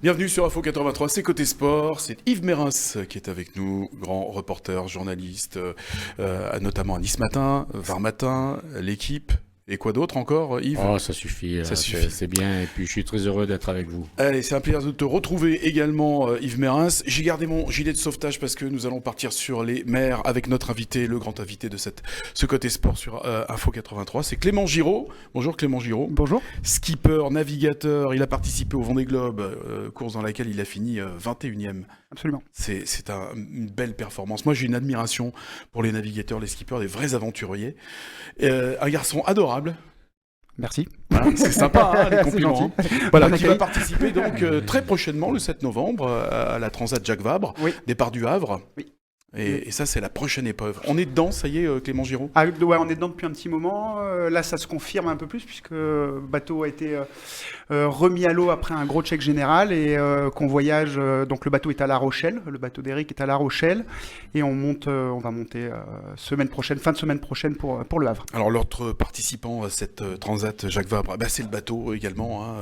Bienvenue sur Info 83, c'est Côté Sport, c'est Yves Mérins qui est avec nous, grand reporter, journaliste, notamment à Nice Matin, Var Matin, l'équipe. Et quoi d'autre encore, Yves? Oh, ça suffit, c'est bien, et puis je suis très heureux d'être avec vous. Allez, c'est un plaisir de te retrouver également, Yves Mérins. J'ai gardé mon gilet de sauvetage parce que nous allons partir sur les mers avec notre invité, le grand invité de ce Côté Sport sur Info 83, c'est Clément Giraud. Bonjour Clément Giraud. Bonjour. Skipper, navigateur, il a participé au Vendée Globe, course dans laquelle il a fini 21e. Absolument. C'est une belle performance. Moi, j'ai une admiration pour les navigateurs, les skippers, des vrais aventuriers. Un garçon adorable. Merci. Voilà, c'est sympa, les compliments. Voilà, qui va accueil. participer donc très prochainement, le 7 novembre, à la Transat Jacques Vabre, Oui. départ du Havre. Oui. Et ça, c'est la prochaine épreuve. On est dedans, ça y est, Clément Giraud? Ah, ouais, on est dedans depuis un petit moment. Là, ça se confirme un peu plus puisque le bateau a été remis à l'eau après un gros check général et qu'on voyage. Donc le bateau est à La Rochelle. Le bateau d'Eric est à La Rochelle et on va monter fin de semaine prochaine pour le Havre. Alors, l'autre participant à cette Transat Jacques Vabre, c'est le bateau également,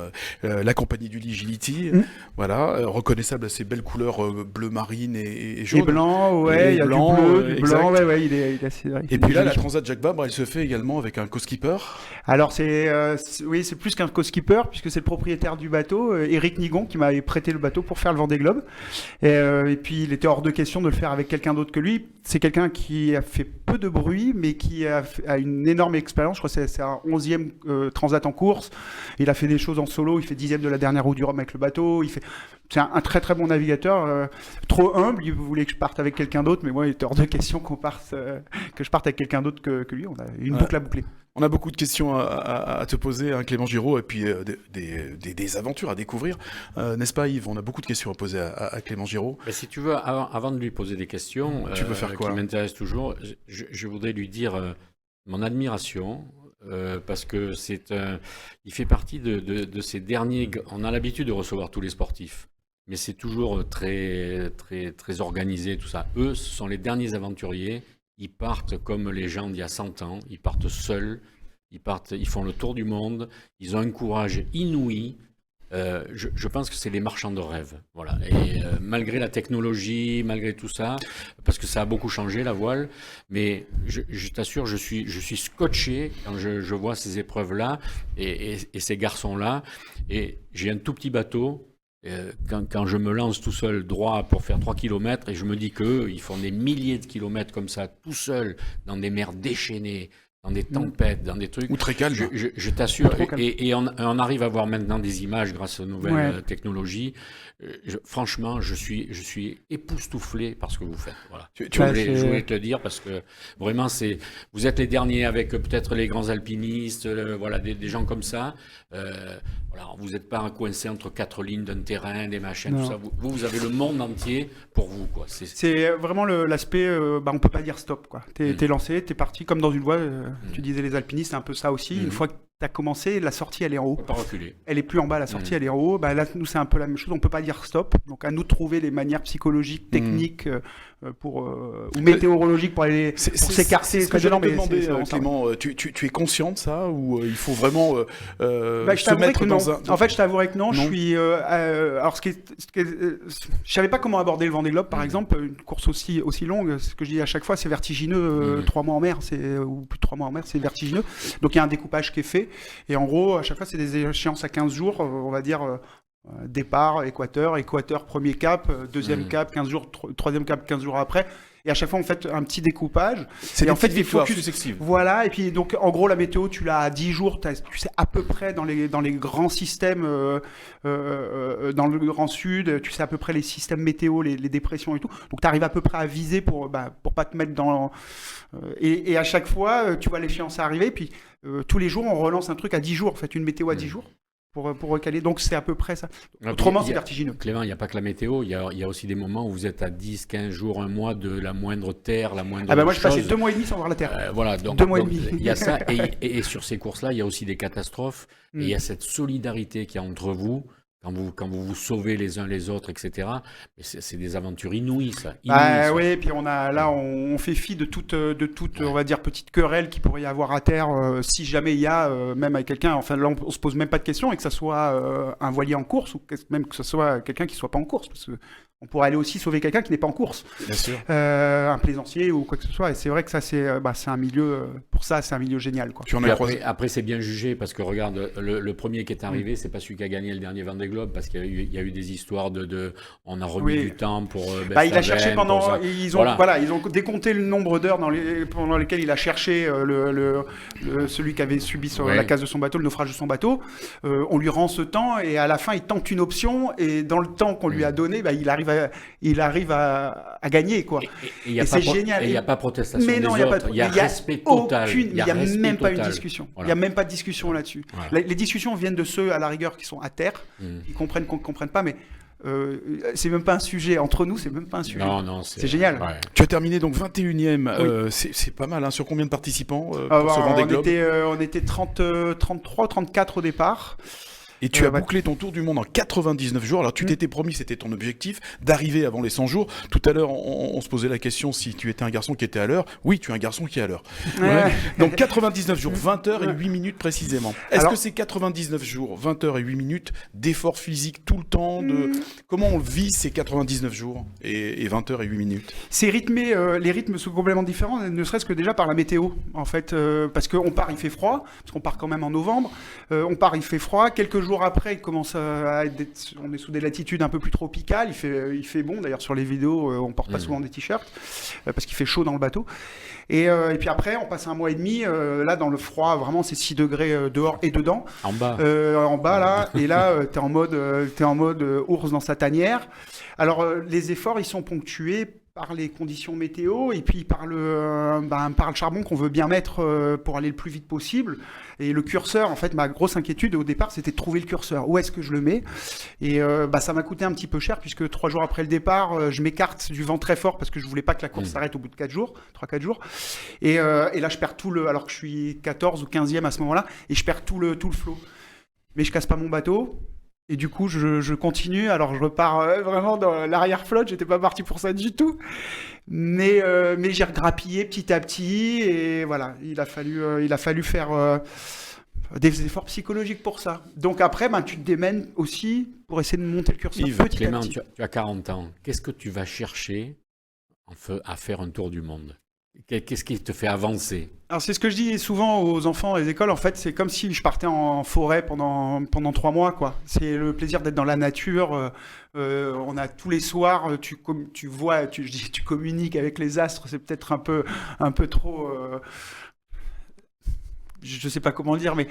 la compagnie du Ligility. Voilà, reconnaissable à ses belles couleurs bleu marine et jaune. Et blanc, ouais. Il y a blanc, du bleu, du exact. blanc, ouais, il est assez. Et puis là, la Transat Jacques Vabre, elle se fait également avec un co-skipper. Alors c'est plus qu'un co-skipper puisque c'est le propriétaire du bateau, Éric Nigon, qui m'avait prêté le bateau pour faire le Vendée Globe. Et puis il était hors de question de le faire avec quelqu'un d'autre que lui. C'est quelqu'un qui a fait peu de bruit, mais qui a une énorme expérience. Je crois que c'est un 11e transat en course. Il a fait des choses en solo. Il fait 10e de la dernière roue du Rhum avec le bateau. C'est un très très bon navigateur. Trop humble. Il voulait que je parte avec quelqu'un d'autre, mais moi il était hors de question que je parte avec quelqu'un d'autre que lui. On a une boucle à boucler. On a beaucoup de questions à te poser, hein, Clément Giraud, et puis des aventures à découvrir. N'est-ce pas, Yves? On a beaucoup de questions à poser à Clément Giraud. Mais si tu veux, avant de lui poser des questions, Tu veux faire quoi, qui m'intéressent toujours, je voudrais lui dire mon admiration, parce que il fait partie de ces derniers. On a l'habitude de recevoir tous les sportifs, mais c'est toujours très, très, très organisé, tout ça. Eux, ce sont les derniers aventuriers. Ils partent comme les gens d'il y a 100 ans, ils partent seuls, ils font le tour du monde, ils ont un courage inouï. Je pense que c'est les marchands de rêve. Voilà. Et malgré la technologie, malgré tout ça, parce que ça a beaucoup changé la voile, mais je t'assure, je suis scotché quand je vois ces épreuves-là et ces garçons-là. Et j'ai un tout petit bateau. Quand je me lance tout seul droit pour faire 3 km et je me dis qu'eux, ils font des milliers de kilomètres comme ça, tout seuls, dans des mers déchaînées, dans des tempêtes, dans des trucs. Ou très calme. Je t'assure. Et on arrive à voir maintenant des images grâce aux nouvelles technologies. Franchement, je suis époustouflé par ce que vous faites. Voilà. Je voulais te le dire parce que vraiment, vous êtes les derniers avec peut-être les grands alpinistes, voilà, des gens comme ça. Voilà, vous n'êtes pas coincé entre 4 lignes d'un terrain, des machines, tout ça. Vous avez le monde entier pour vous, quoi. C'est vraiment l'aspect, on peut pas dire stop, quoi. T'es lancé, t'es parti comme dans une voie. Tu disais les alpinistes, c'est un peu ça aussi. Une fois que t'as commencé, la sortie elle est en haut. On peut pas reculer. Elle est plus en bas, la sortie elle est en haut. Là, nous c'est un peu la même chose. On peut pas dire stop. Donc à nous de trouver les manières psychologiques, techniques ou météorologiques pour aller s'écarter. C'est ce que j'allais te demander, Clément. Tu es conscient de ça ou il faut vraiment se mettre dans un... En fait, je t'avouerais que non. Je suis. Alors, je savais pas comment aborder le Vendée Globe, par exemple, une course aussi longue. Ce que je dis à chaque fois, c'est vertigineux. 3 mois en mer, ou plus de 3 mois en mer, c'est vertigineux. Donc il y a un découpage qui est fait. Et en gros, à chaque fois, c'est des échéances à 15 jours, on va dire. Départ, équateur, premier cap, deuxième cap, 15 jours, troisième cap, 15 jours après. Et à chaque fois, on fait un petit découpage. C'est en fait des focus successifs. Voilà. Et puis, donc, en gros, la météo, tu l'as à 10 jours. Tu sais à peu près dans les grands systèmes, dans le Grand Sud, tu sais à peu près les systèmes météo, les dépressions et tout. Donc, tu arrives à peu près à viser pour pas te mettre dans... Et à chaque fois, tu vois l'échéance arriver. Puis, tous les jours, on relance un truc à 10 jours. En fait, une météo à 10 jours. Pour recaler. Donc, c'est à peu près ça. Autrement, c'est vertigineux. Clément, il n'y a pas que la météo. Il y a aussi des moments où vous êtes à 10, 15 jours, un mois de la moindre terre, la moindre moi, je passais 2 mois et demi sans voir la terre. Voilà. Donc, 2 mois et demi. Il y a ça. Et sur ces courses-là, il y a aussi des catastrophes. Et il y a cette solidarité qu'il y a entre vous. quand vous sauvez les uns les autres, etc. Mais c'est des aventures inouïes, ça. Oui, et puis on fait fi de toute on va dire, petite querelle qu'il pourrait y avoir à terre si jamais il y a, même avec quelqu'un, enfin là on se pose même pas de questions, et que ça soit un voilier en course, ou même que ce soit quelqu'un qui soit pas en course, parce que on pourrait aller aussi sauver quelqu'un qui n'est pas en course. Bien sûr. Un plaisancier ou quoi que ce soit. Et c'est vrai que ça, c'est un milieu, pour ça, c'est un milieu génial, quoi. Tu en as croisé. Après, c'est bien jugé, parce que regarde, le premier qui est arrivé, c'est pas celui qui a gagné le dernier Vendée Globe, parce qu'il y a eu des histoires on a remis du temps pour il a cherché pendant... Ils ont décompté le nombre d'heures pendant lesquelles il a cherché celui qui avait subi sur la casse de son bateau, le naufrage de son bateau. On lui rend ce temps, et à la fin, il tente une option, et dans le temps qu'on lui a donné, il arrive à gagner, quoi. Et c'est génial. Et il n'y a pas protestation mais non, des autres. Il y a respect total. Il n'y a même pas une discussion. Voilà. Il n'y a même pas de discussion là-dessus. Voilà. Les discussions viennent de ceux, à la rigueur, qui sont à terre, qui comprennent qu'on ne comprenne pas, mais c'est même pas un sujet. Entre nous, c'est même pas un sujet. Non, c'est génial. Ouais. Tu as terminé donc 21e. C'est pas mal, hein. Sur combien de participants pour ce Vendée Globe? On était 33, 34 au départ. Et tu as bouclé ton tour du monde en 99 jours. Alors tu t'étais promis, c'était ton objectif, d'arriver avant les 100 jours. Tout à l'heure, on se posait la question si tu étais un garçon qui était à l'heure. Oui, tu es un garçon qui est à l'heure. Ouais. Donc 99 jours, 20 heures et 8 minutes précisément. Est-ce que c'est 99 jours, 20 heures et 8 minutes d'effort physique tout le temps Comment on vit ces 99 jours et 20 heures et 8 minutes? C'est rythmé, les rythmes sont complètement différents, ne serait-ce que déjà par la météo, en fait. Parce qu'on part, il fait froid, parce qu'on part quand même en novembre. On part, il fait froid. Quelques jours après, il commence à être, on est sous des latitudes un peu plus tropicales. Il fait bon. D'ailleurs, sur les vidéos, on porte pas souvent des t-shirts parce qu'il fait chaud dans le bateau. Et puis après, on passe un mois et demi. Là, dans le froid, vraiment, c'est 6 degrés dehors et dedans. En bas. Là. Et là, t'es en mode ours dans sa tanière. Alors, les efforts, ils sont ponctués par les conditions météo et puis par le charbon qu'on veut bien mettre pour aller le plus vite possible. Et le curseur, en fait, ma grosse inquiétude au départ, c'était de trouver le curseur. Où est-ce que je le mets? Et ça m'a coûté un petit peu cher puisque 3 jours après le départ, je m'écarte du vent très fort parce que je voulais pas que la course s'arrête au bout de 3-4 jours. Et là, je perds alors que je suis 14 ou 15e à ce moment-là, et je perds tout le flot. Mais je casse pas mon bateau. Et du coup, je continue. Alors, je repars vraiment dans l'arrière-flotte. J'étais pas parti pour ça du tout. Mais j'ai regrappillé petit à petit. Et voilà, il a fallu faire des efforts psychologiques pour ça. Donc après, tu te démènes aussi pour essayer de monter le curseur petit Clément, à petit. tu as 40 ans. Qu'est-ce que tu vas chercher à faire un tour du monde? Qu'est-ce qui te fait avancer? Alors c'est ce que je dis souvent aux enfants et aux écoles. En fait, c'est comme si je partais en forêt pendant 3 mois, quoi. C'est le plaisir d'être dans la nature. On a tous les soirs, tu vois, tu communiques avec les astres. C'est peut-être un peu trop. Je sais pas comment dire, mais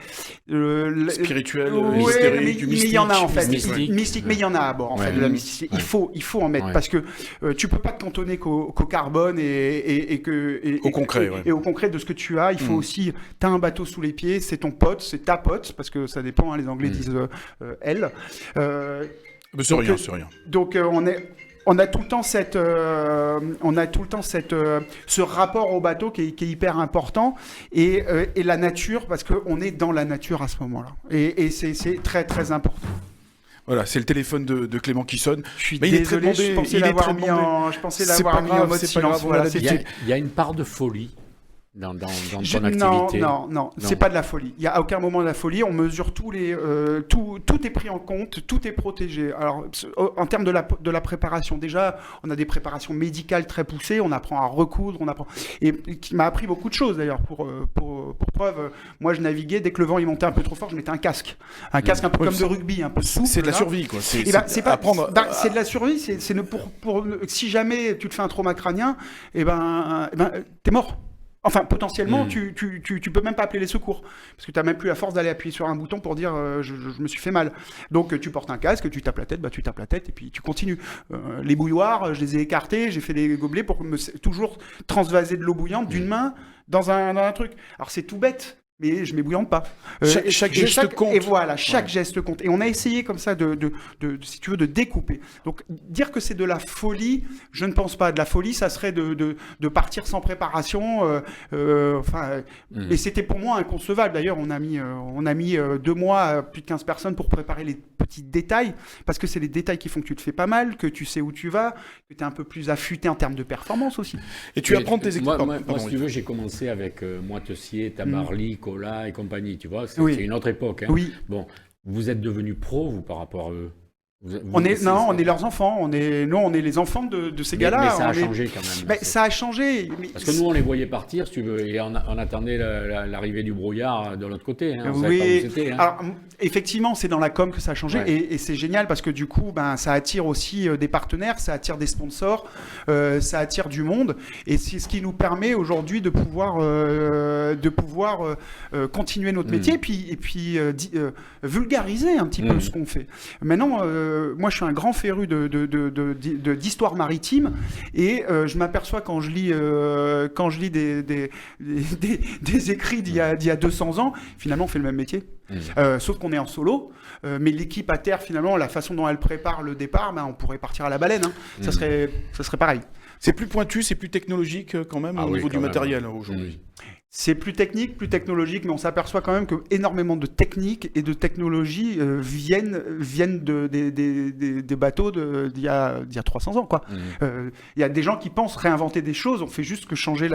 spirituel, hystérique, mystique. Mais il y en a en fait, mystique, mais il y en a. Bon, en fait, de la mysticité, il faut en mettre parce que tu peux pas te cantonner qu'au carbone et au concret de ce que tu as. Il faut aussi, t'as un bateau sous les pieds, c'est ton pote, c'est ta pote, parce que ça dépend. Hein, les Anglais disent elle. Mais c'est rien. Donc on a tout le temps ce rapport au bateau qui est hyper important et la nature, parce qu'on est dans la nature à ce moment-là. Et c'est très très important. Voilà, c'est le téléphone de Clément qui sonne. Je suis désolé, je pensais l'avoir mis en mode silence. Voilà, il y a une part de folie dans ton activité. Non, c'est pas de la folie. Il y a à aucun moment de la folie. On mesure tout est pris en compte, tout est protégé. Alors, en termes de la préparation, déjà, on a des préparations médicales très poussées. On apprend à recoudre, et qui m'a appris beaucoup de choses d'ailleurs. Pour preuve, moi, je naviguais dès que le vent il montait un peu trop fort, je mettais un casque un peu comme de rugby, un peu souple. C'est de la survie, quoi. C'est de la survie. C'est si jamais tu te fais un trauma crânien, t'es mort. Enfin, potentiellement, tu peux même pas appeler les secours. Parce que tu n'as même plus la force d'aller appuyer sur un bouton pour dire je me suis fait mal. Donc, tu portes un casque, tu tapes la tête, et puis tu continues. Les bouilloires, je les ai écartés, j'ai fait des gobelets pour toujours transvaser de l'eau bouillante d'une main dans un truc. Alors, c'est tout bête. mais je m'ébouillante pas. Chaque geste compte. Et voilà, chaque geste compte. Et on a essayé comme ça si tu veux, de découper. Donc, dire que c'est de la folie, je ne pense pas. De la folie, ça serait de partir sans préparation. Et c'était pour moi inconcevable. D'ailleurs, on a mis 2 mois, plus de 15 personnes pour préparer les petits détails, parce que c'est les détails qui font que tu te fais pas mal, que tu sais où tu vas, que tu es un peu plus affûté en termes de performance aussi. Et tu apprends tes équipes. Moi, si tu veux, j'ai commencé avec Moitessier, Tabarly, Cola et compagnie, tu vois, c'est une autre époque. Hein. Oui. Bon, vous êtes devenus pro, vous, par rapport à eux? On est leurs enfants, on est les enfants de ces gars-là. Mais ça a changé quand même. Mais ça a changé. Parce que nous, on les voyait partir, si tu veux, et on attendait l'arrivée du brouillard de l'autre côté. Hein. On savait pas où c'était, hein. Alors, effectivement, c'est dans la com que ça a changé, et c'est génial parce que du coup, ça attire aussi des partenaires, ça attire des sponsors, ça attire du monde, et c'est ce qui nous permet aujourd'hui de pouvoir continuer notre métier, et puis vulgariser un petit peu ce qu'on fait. Maintenant, moi, je suis un grand féru d'histoire maritime, et je m'aperçois quand je lis des écrits d'il y a 200 ans, finalement, on fait le même métier. Sauf qu'on est en solo, mais l'équipe à terre, finalement, la façon dont elle prépare le départ, on pourrait partir à la baleine. Hein. Ça serait pareil. C'est plus pointu, c'est plus technologique quand même au niveau du matériel aujourd'hui. C'est plus technique, plus technologique, mais on s'aperçoit quand même que énormément de techniques et de technologies viennent des bateaux d'il y a 300 ans, quoi. Il y a des gens qui pensent réinventer des choses, on fait juste que changer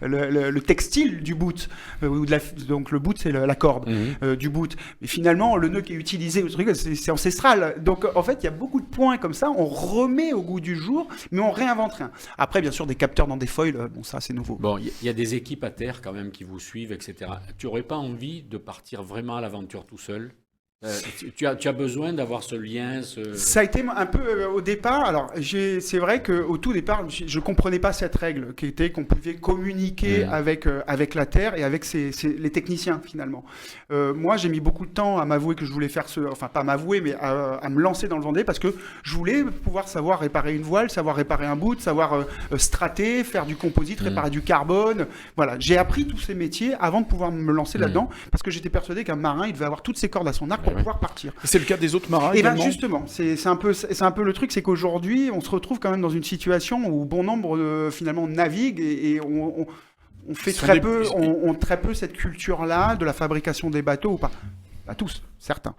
le textile du boot, donc le boot c'est la corde du boot. Mais finalement, le nœud qui est utilisé, c'est ancestral. Donc en fait, il y a beaucoup de points comme ça, on remet au goût du jour, mais on réinvente rien. Après, bien sûr, des capteurs dans des foils, bon ça c'est nouveau. Bon, il y a des équipes à terre quand même qui vous suivent, etc. Tu n'aurais pas envie de partir vraiment à l'aventure tout seul? Tu as besoin d'avoir ce lien, Ça a été un peu au départ. Alors, c'est vrai qu'au tout départ, je ne comprenais pas cette règle qui était qu'on pouvait communiquer avec la Terre et avec les techniciens, finalement. Moi, j'ai mis beaucoup de temps à m'avouer que je voulais faire enfin, pas m'avouer, mais à me lancer dans le Vendée, parce que je voulais pouvoir savoir réparer une voile, savoir réparer un boot, savoir strater, faire du composite, réparer du carbone. Voilà, j'ai appris tous ces métiers avant de pouvoir me lancer là-dedans, parce que j'étais persuadé qu'un marin, il devait avoir toutes ses cordes à son arc pour pouvoir partir. C'est le cas des autres marins et également. bien justement, c'est un peu le truc, c'est qu'aujourd'hui, on se retrouve quand même dans une situation où bon nombre finalement naviguent et on fait très peu cette culture-là de la fabrication des bateaux, ou pas tous, certains.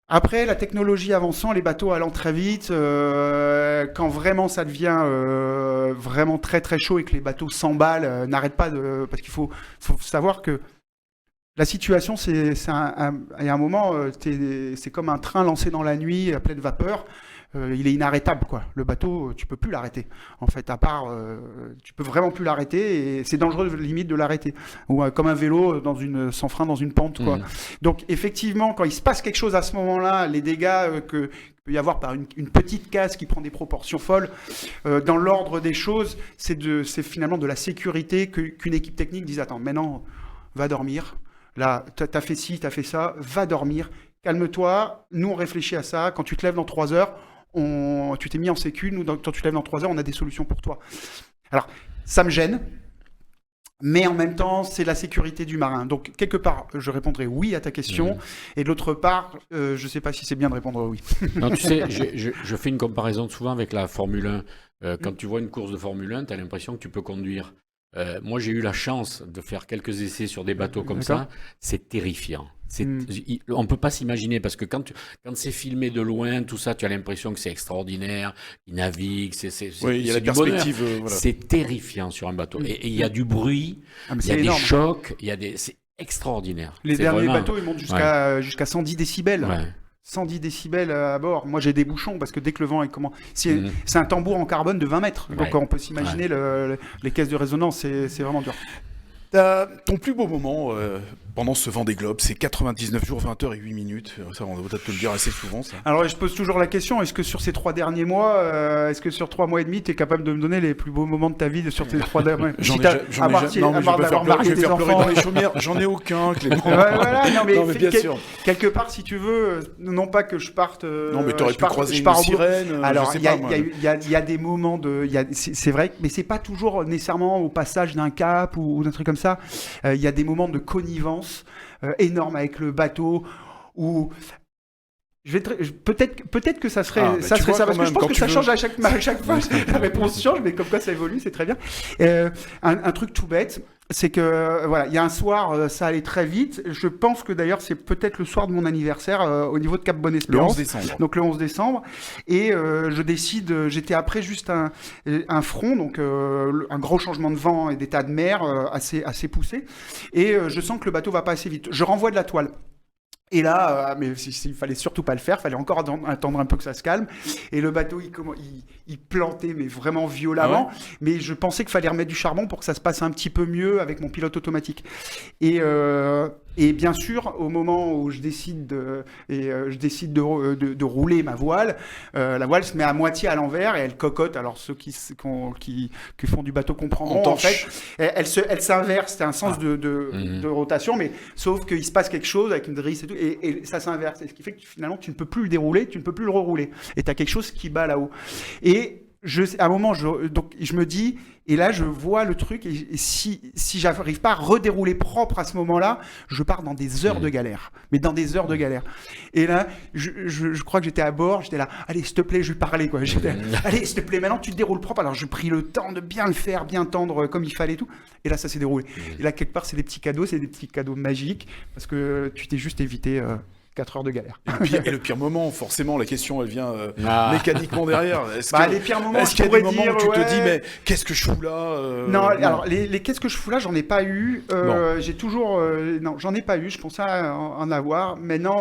Après, la technologie avançant, les bateaux allant très vite, quand vraiment ça devient vraiment très très chaud et que les bateaux s'emballent, n'arrêtent pas parce qu'il faut savoir que la situation, il y a un moment, c'est comme un train lancé dans la nuit à pleine vapeur. Il est inarrêtable, quoi. Le bateau, tu peux plus l'arrêter. En fait, à part, tu peux vraiment plus l'arrêter, et c'est dangereux limite de l'arrêter. Ou comme un vélo sans frein dans une pente, quoi. Donc effectivement, quand il se passe quelque chose à ce moment-là, les dégâts que peut y avoir par une petite casse qui prend des proportions folles, dans l'ordre des choses, c'est finalement de la sécurité qu'une équipe technique dise attends, maintenant, va dormir. Là, t'as fait ci, t'as fait ça, va dormir, calme-toi, nous on réfléchit à ça, quand tu te lèves dans 3 heures, tu t'es mis en sécu, nous quand tu te lèves dans 3 heures, on a des solutions pour toi. Alors, ça me gêne, mais en même temps, c'est la sécurité du marin. Donc, quelque part, je répondrai oui à ta question, et de l'autre part, je ne sais pas si c'est bien de répondre oui. Non, tu sais, je fais une comparaison souvent avec la Formule 1. Quand tu vois une course de Formule 1, tu as l'impression que tu peux conduire. Moi, j'ai eu la chance de faire quelques essais sur des bateaux comme ça. C'est terrifiant. On ne peut pas s'imaginer, parce que quand c'est filmé de loin, tout ça, tu as l'impression que c'est extraordinaire, ils naviguent, il y a la perspective. Voilà. C'est terrifiant sur un bateau. Et il y a du bruit, il y a des chocs, c'est extraordinaire. Les derniers bateaux, ils montent jusqu'à 110 décibels. Ouais. 110 décibels à bord. Moi, j'ai des bouchons parce que dès que le vent est c'est un tambour en carbone de 20 mètres. Donc, on peut s'imaginer les caisses de résonance. C'est vraiment dur. Ton plus beau moment pendant ce Vendée Globe. C'est 99 jours, 20 heures et 8 minutes. Ça, on doit peut-être te le dire assez souvent, ça. Alors, je pose toujours la question, est-ce que sur ces 3 derniers mois, est-ce que sur 3 mois et demi, tu es capable de me donner les plus beaux moments de ta vie sur ces 3 derniers mois? J'en ai non, mais je vais faire pleurer dans les chaumières. J'en ai aucun, Clément. Voilà, non, mais bien sûr. Quelque part, si tu veux, non pas que je parte... non, mais t'aurais pu croiser une sirène. Alors, il y a des moments de... C'est vrai, mais c'est pas toujours nécessairement au passage d'un cap ou d'un truc comme ça. Il y a des moments de connivence énorme avec le bateau où peut-être que ça serait ça parce que je pense que ça change à chaque fois. La réponse change, mais comme quoi ça évolue, c'est très bien. Un truc tout bête, c'est que voilà, il y a un soir, ça allait très vite. Je pense que d'ailleurs c'est peut-être le soir de mon anniversaire au niveau de Cap Bonne-Espérance. Le 11 décembre. Donc le 11 décembre. Et je décide, j'étais après juste un front, donc un gros changement de vent et d'état de mer assez poussé. Et je sens que le bateau va pas assez vite. Je renvoie de la toile. Et là, mais il fallait surtout pas le faire, il fallait encore attendre un peu que ça se calme. Et le bateau, il plantait, mais vraiment violemment. Ouais. Mais je pensais qu'il fallait remettre du charbon pour que ça se passe un petit peu mieux avec mon pilote automatique. Et bien sûr, au moment où je décide de rouler ma voile, la voile se met à moitié à l'envers et elle cocotte. Alors ceux qui font du bateau comprendront. En fait, elle s'inverse. C'est un sens de rotation, mais sauf qu'il se passe quelque chose avec une drisse et tout, et ça s'inverse. Et ce qui fait que finalement, tu ne peux plus le dérouler, tu ne peux plus le rerouler. Et tu as quelque chose qui bat là-haut. Et à un moment, je me dis, et là, je vois le truc, et si j'arrive pas à redérouler propre à ce moment-là, je pars dans des heures de galère. Mais dans des heures de galère. Et là, je crois que j'étais à bord, j'étais là, allez, s'il te plaît, je lui parlais, quoi. Allez, s'il te plaît, maintenant, tu te déroules propre. Alors, j'ai pris le temps de bien le faire, bien tendre comme il fallait et tout. Et là, ça s'est déroulé. Et là, quelque part, c'est des petits cadeaux magiques, parce que tu t'es juste évité 4 heures de galère. Et le pire moment, forcément, la question, elle vient mécaniquement derrière. Les pires moments, est-ce qu'il y a des moments où tu te dis, mais qu'est-ce que je fous là Non, alors, les qu'est-ce que je fous là, j'en ai pas eu. J'ai toujours... non, j'en ai pas eu, je pensais en avoir. Mais non...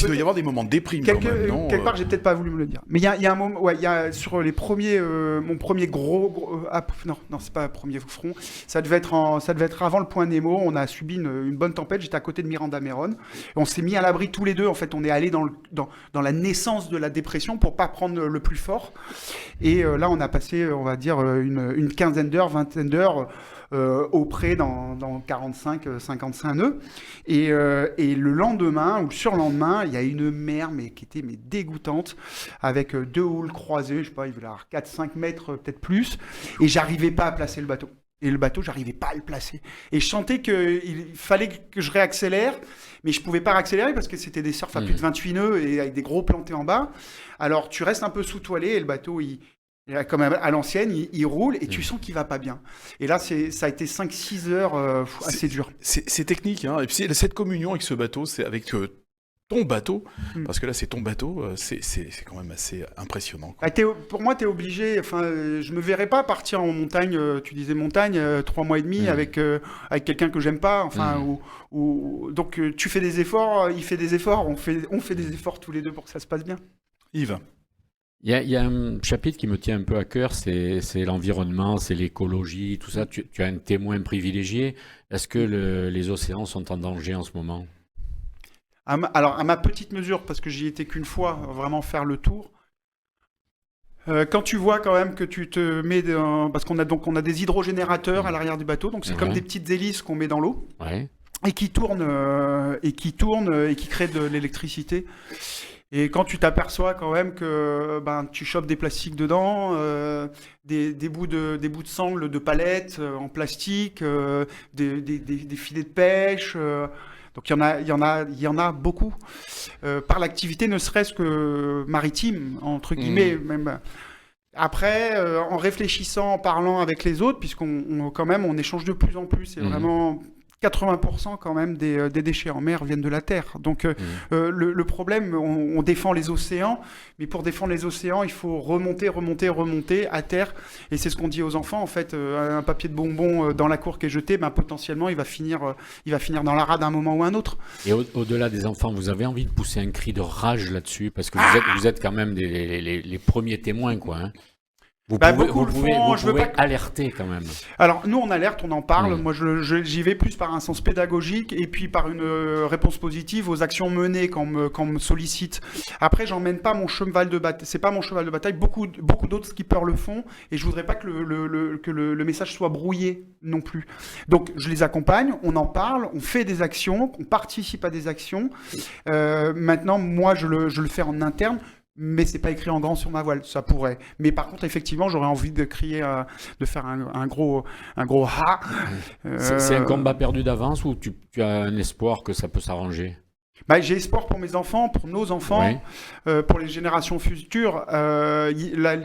il doit y avoir des moments de déprime quand même, non quelque part, j'ai peut-être pas voulu me le dire. Mais il y a un moment... Ouais, il y a sur les premiers... mon premier gros non, c'est pas premier front. Ça devait être avant le point Nemo. On a subi une bonne tempête. J'étais à côté de Miranda Meron. On s'est mis à l'abri tous les deux. En fait, on est allé dans la naissance de la dépression pour pas prendre le plus fort. Et là, on a passé, on va dire, une quinzaine d'heures, vingtaine d'heures au près dans 45-55 nœuds. Et le lendemain, ou le surlendemain, il y a une mer qui était dégoûtante, avec 2 houles croisées, je sais pas, il devait y avoir 4-5 mètres, peut-être plus, et j'arrivais pas à placer le bateau. Et le bateau, j'arrivais pas à le placer. Et je sentais qu'il fallait que je réaccélère, mais je pouvais pas réaccélérer parce que c'était des surfs à plus de 28 nœuds et avec des gros plantés en bas. Alors, tu restes un peu sous-toilé et le bateau, comme à l'ancienne, il roule et tu sens qu'il va pas bien. Et là, ça a été 5-6 heures assez dur. C'est technique, hein. Et puis cette communion avec ce bateau, c'est avec ton bateau, parce que là c'est ton bateau, c'est quand même assez impressionnant, quoi. Pour moi, tu es obligé, je me verrais pas partir en montagne, tu disais montagne, 3 mois et demi avec quelqu'un que j'aime pas, donc tu fais des efforts, il fait des efforts, on fait des efforts tous les deux pour que ça se passe bien. Yves. Il y a un chapitre qui me tient un peu à cœur, c'est l'environnement, c'est l'écologie, tout ça. Tu as un témoin privilégié. Est-ce que les océans sont en danger en ce moment ? Alors, à ma petite mesure, parce que j'y étais qu'une fois, vraiment faire le tour, quand tu vois quand même que tu te mets parce qu'on a des hydrogénérateurs à l'arrière du bateau, donc c'est comme des petites hélices qu'on met dans l'eau, et qui tournent et qui créent de l'électricité. Et quand tu t'aperçois quand même que tu chopes des plastiques dedans, des bouts de sangles de palettes en plastique, des filets de pêche. Donc il y en a beaucoup par l'activité, ne serait-ce que maritime, entre guillemets. Même. Après, en réfléchissant, en parlant avec les autres, puisqu'on échange de plus en plus, c'est vraiment 80% quand même des déchets en mer viennent de la Terre. Donc le problème, on défend les océans, mais pour défendre les océans, il faut remonter à terre. Et c'est ce qu'on dit aux enfants, en fait. Un papier de bonbon dans la cour qui est jeté, potentiellement, il va finir dans la rade à un moment ou un autre. Et au-delà des enfants, vous avez envie de pousser un cri de rage là-dessus, parce que vous êtes quand même les premiers témoins, quoi. Hein. Vous Bah, pouvez, beaucoup vous le pouvez, font, vous je veux pouvez pas que- alerter quand même. Alors, nous, on alerte, on en parle. Mm. Moi, j'y vais plus par un sens pédagogique et puis par une réponse positive aux actions menées quand on me sollicite. Après, j'emmène pas mon cheval de bataille. C'est pas mon cheval de bataille. Beaucoup d'autres skippers le font et je voudrais pas que le message soit brouillé non plus. Donc, je les accompagne, on en parle, on fait des actions, on participe à des actions. Maintenant, moi, je le fais en interne. Mais c'est pas écrit en grand sur ma voile, ça pourrait. Mais par contre, effectivement, j'aurais envie de crier, de faire un gros ha. C'est un combat perdu d'avance ou tu as un espoir que ça peut s'arranger? Bah, j'ai espoir pour mes enfants, pour nos enfants, pour les générations futures.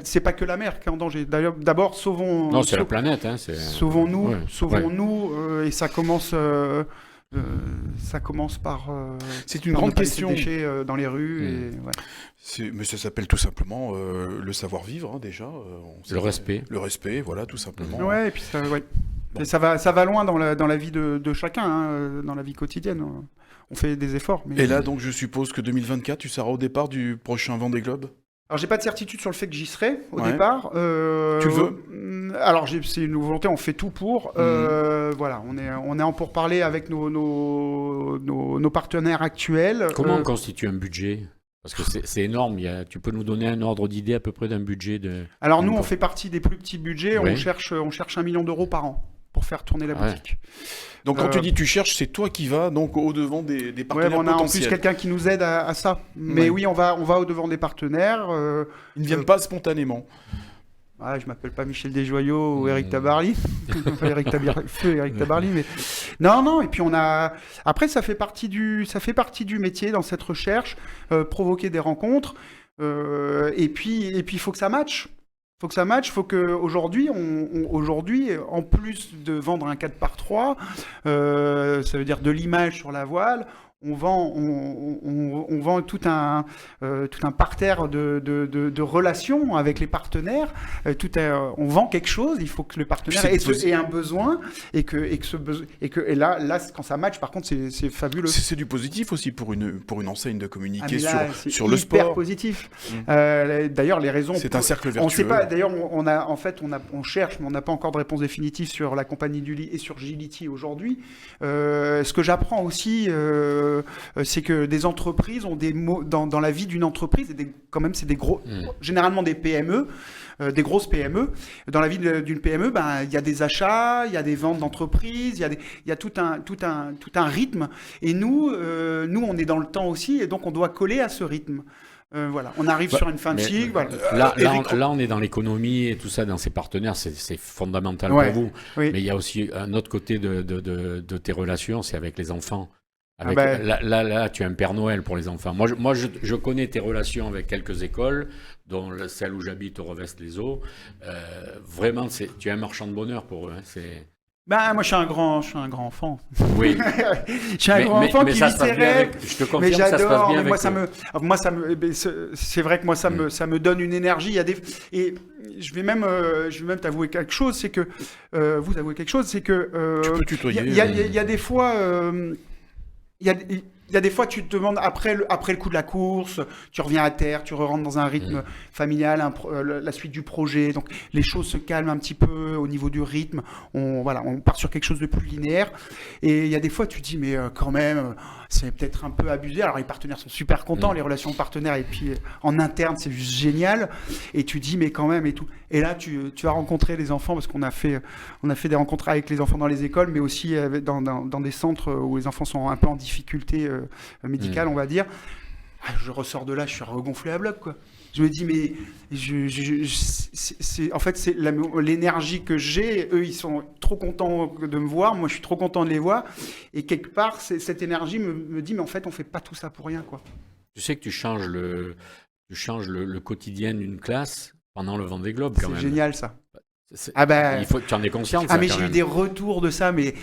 C'est pas que la mer qui est en danger. D'ailleurs, d'abord, sauvons. Non, c'est la planète. Hein, Sauvons-nous, Ouais. sauvons-nous, et ça commence. Ça commence par. C'est une par grande ne pas laisser question. de déchets dans les rues. Et, ouais. Mais ça s'appelle tout simplement le savoir-vivre, hein, déjà. Le respect. Le respect, voilà, tout simplement. Ouais, et puis ça, ouais. Bon. Et ça va loin dans la vie de chacun, hein, dans la vie quotidienne. On fait des efforts. Mais... Et là, donc, je suppose que 2024, tu seras au départ du prochain Vendée Globe. Alors, j'ai pas de certitude sur le fait que j'y serai au Ouais. départ. Tu le veux? Alors, c'est une volonté, on fait tout pour. Voilà, on est en pourparlers avec nos partenaires actuels. Comment on constitue un budget? Parce que c'est énorme. Tu peux nous donner un ordre d'idée à peu près d'un budget de... Alors, nous, on fait partie des plus petits budgets. Oui. On cherche 1 million d'euros par an pour faire tourner la Ouais. boutique. Donc, quand tu dis tu cherches, c'est toi qui vas donc au-devant des Ouais, partenaires mais on a en plus potentiels. quelqu'un qui nous aide à ça. Mais Ouais. oui, on va au-devant des partenaires. Ils ne viennent pas spontanément. Ah, je m'appelle pas Michel Desjoyaux ou Eric Tabarly. Enfin, Feu Eric Tabarly, mais non. Et puis après, ça fait partie du métier dans cette recherche, provoquer des rencontres. Et puis, il faut que ça matche. Faut que aujourd'hui, en plus de vendre un 4x3, ça veut dire de l'image sur la voile. On vend tout un parterre de relations avec les partenaires. On vend quelque chose. Il faut que le partenaire ait un besoin et là, quand ça match, par contre, c'est fabuleux. C'est du positif aussi pour une enseigne de communiquer là, sur le hyper sport. positif. D'ailleurs, les raisons. C'est un cercle vertueux. On sait pas. D'ailleurs, on cherche, mais on n'a pas encore de réponse définitive sur la compagnie du lit et sur Gility aujourd'hui. Ce que j'apprends aussi. C'est que des entreprises ont des mots dans la vie d'une entreprise, et quand même c'est des gros, généralement des PME, des grosses PME. Dans la vie d'une PME, il y a des achats, il y a des ventes d'entreprises, il y a tout un rythme. Et nous, on est dans le temps aussi, et donc on doit coller à ce rythme. Voilà, on arrive sur une fin de cycle. Voilà. Là, on est dans l'économie et tout ça, dans ses partenaires, c'est fondamental Ouais, pour vous. oui. Mais il y a aussi un autre côté de tes relations, c'est avec les enfants. Là, tu es un Père Noël pour les enfants. Moi, je connais tes relations avec quelques écoles, dont celle où j'habite au Revest-les-Eaux. Vraiment, tu es un marchand de bonheur pour eux. Hein. Moi, je suis un grand enfant. Oui. Je suis un grand enfant qui vit ses rêves. Je te confirme Mais que ça se passe j'adore. bien Mais avec moi, c'est vrai que moi, ça me donne une énergie. Et je vais même t'avouer quelque chose, c'est que vous avouez quelque chose, c'est que Tu peux tutoyer. il y a des fois. Il y a des fois, tu te demandes, après le coup de la course, tu reviens à terre, tu rentres dans un rythme familial, la suite du projet. Donc, les choses se calment un petit peu au niveau du rythme. On part sur quelque chose de plus linéaire. Et il y a des fois, tu te dis, mais quand même, c'est peut-être un peu abusé. Alors, les partenaires sont super contents, les relations partenaires. Et puis, en interne, c'est juste génial. Et tu dis, mais quand même, et tout. Et là, tu as rencontré les enfants, parce qu'on a fait des rencontres avec les enfants dans les écoles, mais aussi dans des centres où les enfants sont un peu en difficulté médicale, on va dire. Je ressors de là, je suis regonflé à bloc, quoi. Je me dis, mais en fait, c'est l'énergie que j'ai. Eux, ils sont trop contents de me voir. Moi, je suis trop content de les voir. Et quelque part, cette énergie me dit, mais en fait, on fait pas tout ça pour rien, quoi. Tu sais que tu changes le quotidien d'une classe pendant le Vendée Globe, quand même. C'est génial, ça. Il faut que tu en aies conscience. Mais j'ai eu des retours de ça, et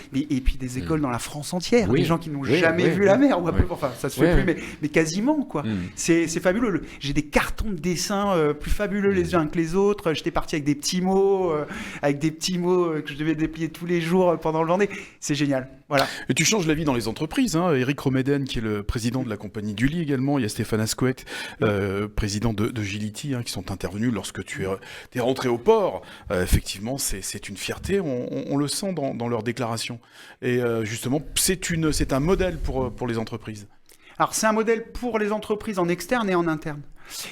puis des écoles dans la France entière, Oui. des gens qui n'ont jamais vu la mer, enfin ça se fait plus, mais quasiment, quoi. C'est fabuleux. J'ai des cartons de dessin plus fabuleux les uns que les autres. J'étais parti avec des petits mots que je devais déplier tous les jours pendant le Vendée. C'est génial. Voilà. Et tu changes la vie dans les entreprises. Hein. Eric Romeden, qui est le président de la compagnie Dully également. Il y a Stéphane Asquet, président de Gility, qui sont intervenus lorsque tu es rentré au port. Effectivement, c'est une fierté. On le sent dans leurs déclarations. Et justement, c'est un modèle pour les entreprises. Alors, c'est un modèle pour les entreprises en externe et en interne.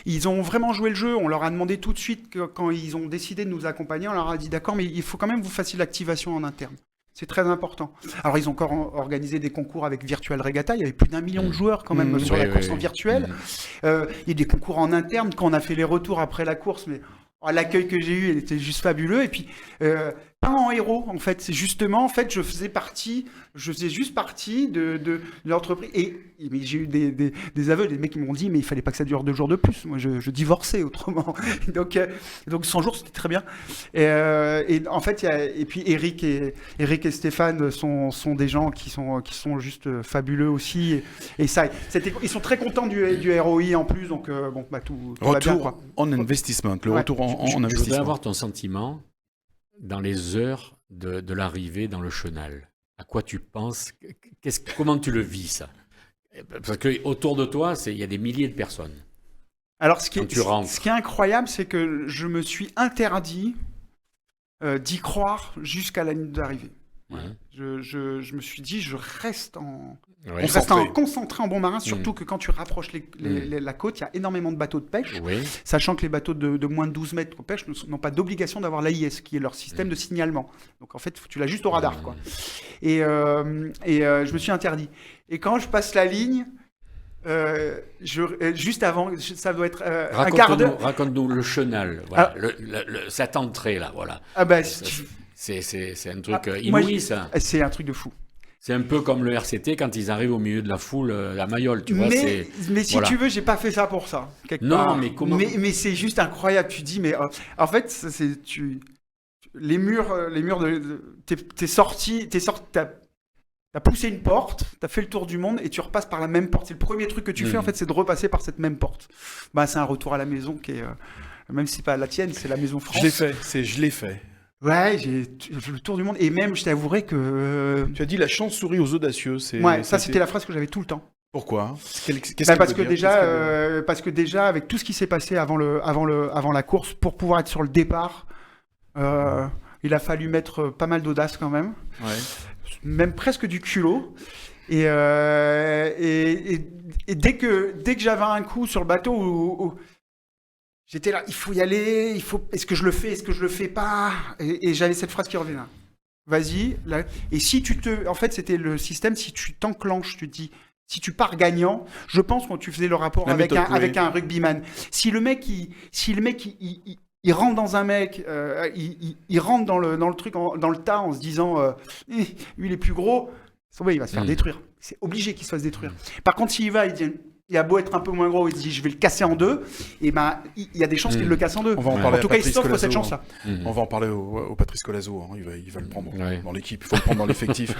Ils ont vraiment joué le jeu. On leur a demandé tout de suite, quand ils ont décidé de nous accompagner, on leur a dit d'accord, mais il faut quand même que vous fassiez l'activation en interne. C'est très important. Alors, ils ont encore organisé des concours avec Virtual Regatta. Il y avait plus d'1 million de joueurs quand même sur la course en virtuel. Il y a des concours en interne. Quand on a fait les retours après la course, mais l'accueil que j'ai eu, il était juste fabuleux. Et puis, pas en héros, en fait. C'est justement, en fait, je faisais juste partie de l'entreprise. Mais j'ai eu des aveux, des mecs qui m'ont dit, mais il fallait pas que ça dure 2 jours de plus. Moi, je divorçais autrement. Donc 100 jours, c'était très bien. Et en fait, et puis Eric et Stéphane sont des gens qui sont juste fabuleux aussi. Et ça, ils sont très contents du ROI en plus. Donc, tout va bien, quoi. Retour en investissement. Le retour en Je voudrais investissement. avoir ton sentiment dans les heures de l'arrivée dans le chenal. À quoi tu penses? Comment tu le vis, ça? Parce qu'autour de toi, il y a des milliers de personnes. Alors, ce qui est incroyable, c'est que je me suis interdit d'y croire jusqu'à la ligne d'arrivée. Ouais. Je me suis dit, je reste Ouais. concentré en bon marin, surtout que quand tu rapproches la côte, il y a énormément de bateaux de pêche, sachant que les bateaux de moins de 12 mètres de pêche n'ont pas d'obligation d'avoir l'AIS, qui est leur système de signalement. Donc en fait, tu l'as juste au radar, quoi. Et je me suis interdit. Et quand je passe la ligne, juste avant, ça doit être un quart d'heure. Raconte-nous le chenal, voilà, cette entrée là, voilà. Ah bah, c'est un truc inouï, ça. C'est un truc de fou. C'est un peu comme le RCT quand ils arrivent au milieu de la foule, la Mayole, tu vois. Mais si tu veux, j'ai pas fait ça pour ça. Non, mais comment? Mais c'est juste incroyable. Tu dis, mais en fait, les murs t'es sorti, t'as poussé une porte, t'as fait le tour du monde et tu repasses par la même porte. C'est le premier truc que tu fais, en fait, c'est de repasser par cette même porte. Bah, c'est un retour à la maison qui est, même si c'est pas la tienne, c'est la maison France. Je l'ai fait. Ouais, j'ai fait le tour du monde. Et même, je t'avouerai que... Tu as dit la chance sourit aux audacieux. C'était la phrase que j'avais tout le temps. Pourquoi? Parce que déjà, avec tout ce qui s'est passé avant la course, pour pouvoir être sur le départ, il a fallu mettre pas mal d'audace quand même. Ouais. Même presque du culot. Et dès que j'avais un coup sur le bateau où j'étais là, il faut y aller, est-ce que je le fais, est-ce que je le fais pas? Et j'avais cette phrase qui revenait. Vas-y. Là. Et si en fait, c'était le système, si tu t'enclenches, tu te dis, si tu pars gagnant, je pense quand tu faisais le rapport avec un rugbyman. Si le mec, il rentre dans un mec, il rentre dans le truc, dans le tas en se disant, lui, il est plus gros, il va se faire détruire. C'est obligé qu'il se fasse détruire. Par contre, s'il va, il a beau être un peu moins gros, il se dit je vais le casser en deux, et ben il y a des chances qu'il le casse en deux. On va en parler. En tout cas, il s'offre cette chance-là. On va en parler au Patrice Colazo. Il va le prendre dans l'équipe. Il faut le prendre dans l'effectif.